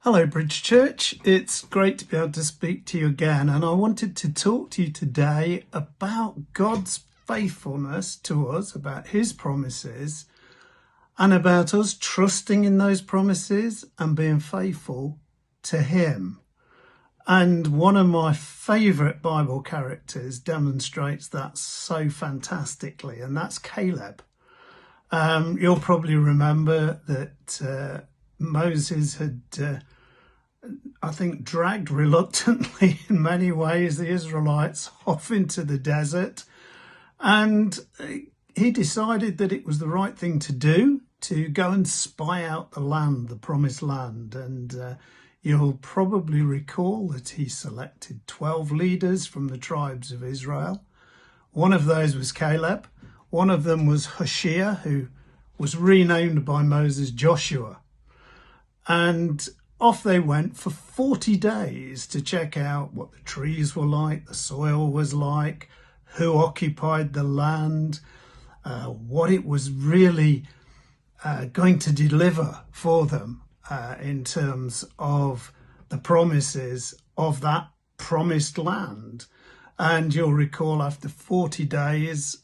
Hello Bridge Church, it's great to be able to speak to you again, and I wanted to talk to you today about God's faithfulness to us, about his promises, and about us trusting in those promises and being faithful to him. And one of my favourite Bible characters demonstrates that so fantastically, and that's Caleb. You'll probably remember that Moses had, I think, dragged reluctantly in many ways the Israelites off into the desert, and he decided that it was the right thing to do to go and spy out the land, the promised land. And you'll probably recall that he selected 12 leaders from the tribes of Israel. One of those was Caleb. One of them was Hoshea, who was renamed by Moses Joshua. And off they went for 40 days to check out what the trees were like, the soil was like, who occupied the land, what it was really going to deliver for them in terms of the promises of that promised land. And you'll recall after 40 days,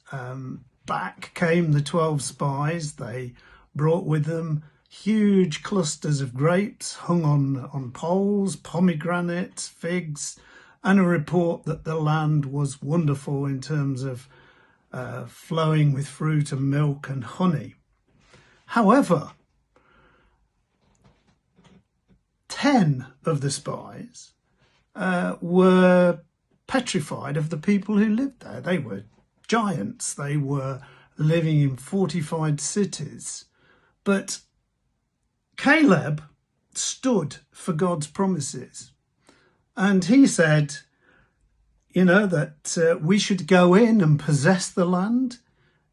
back came the 12 spies. They brought with them huge clusters of grapes hung on poles, pomegranates, figs, and a report that the land was wonderful in terms of flowing with fruit and milk and honey. However, 10 of the spies were petrified of the people who lived there. They were giants. They were living in fortified cities. But Caleb stood for God's promises, and he said, that we should go in and possess the land.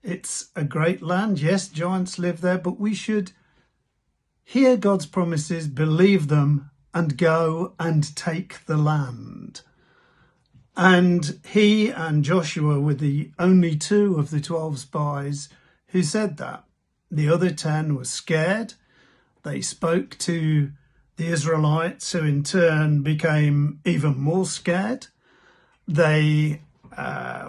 It's a great land. Yes, giants live there, but we should hear God's promises, believe them, and go and take the land. And he and Joshua were the only 2 of the 12 spies who said that. The other 10 were scared. They spoke to the Israelites, who in turn became even more scared. They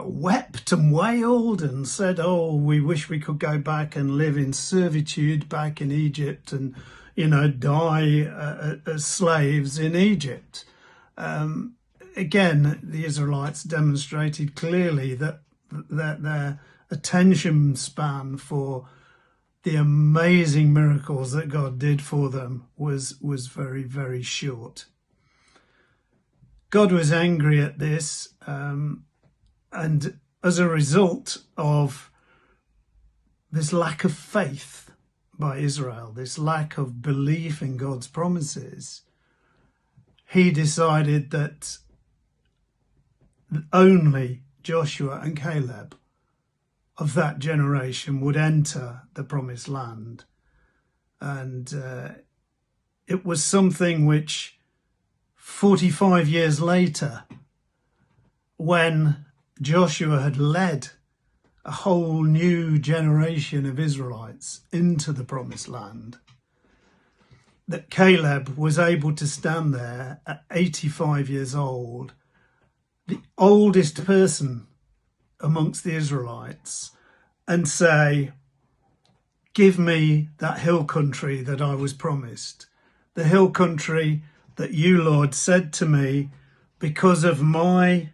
wept and wailed and said, oh, we wish we could go back and live in servitude back in Egypt and, die as slaves in Egypt. Again, the Israelites demonstrated clearly that their attention span for the amazing miracles that God did for them was very, very short. God was angry at this, and as a result of this lack of faith by Israel, this lack of belief in God's promises, he decided that only Joshua and Caleb of that generation would enter the promised land. And it was something which 45 years later, when Joshua had led a whole new generation of Israelites into the promised land, that Caleb was able to stand there at 85 years old, the oldest person amongst the Israelites, and say, give me that hill country that I was promised, the hill country that you, Lord, said to me, because of my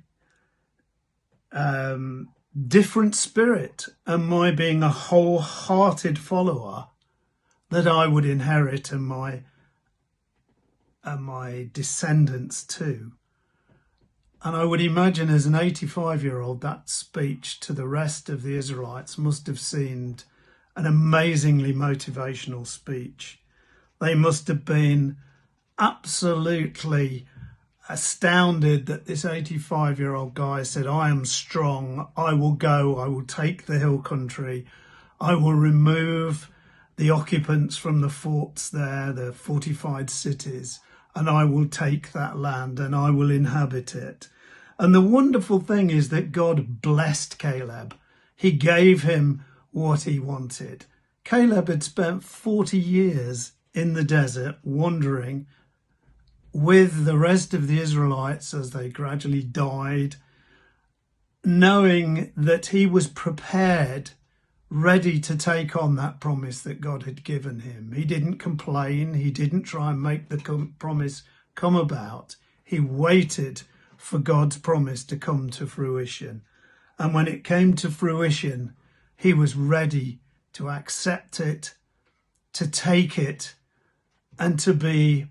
different spirit and my being a wholehearted follower, that I would inherit, and my descendants too. And I would imagine as an 85-year-old, that speech to the rest of the Israelites must have seemed an amazingly motivational speech. They must have been absolutely astounded that this 85-year-old guy said, I am strong, I will go, I will take the hill country, I will remove the occupants from the forts there, the fortified cities, and I will take that land and I will inhabit it. And the wonderful thing is that God blessed Caleb. He gave him what he wanted. Caleb had spent 40 years in the desert wandering with the rest of the Israelites as they gradually died, knowing that he was prepared, ready to take on that promise that God had given him. He didn't complain. He didn't try and make the promise come about. He waited for God's promise to come to fruition. And when it came to fruition, he was ready to accept it, to take it, and to be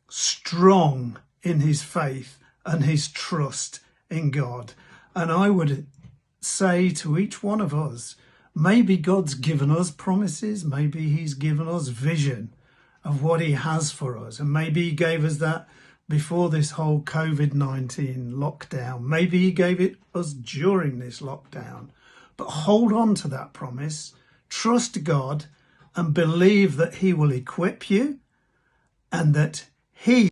strong in his faith and his trust in God. And I would say to each one of us, maybe God's given us promises, maybe he's given us vision of what he has for us, and maybe he gave us that before this whole COVID-19 lockdown. Maybe he gave it us during this lockdown. But hold on to that promise, trust God, and believe that he will equip you and that he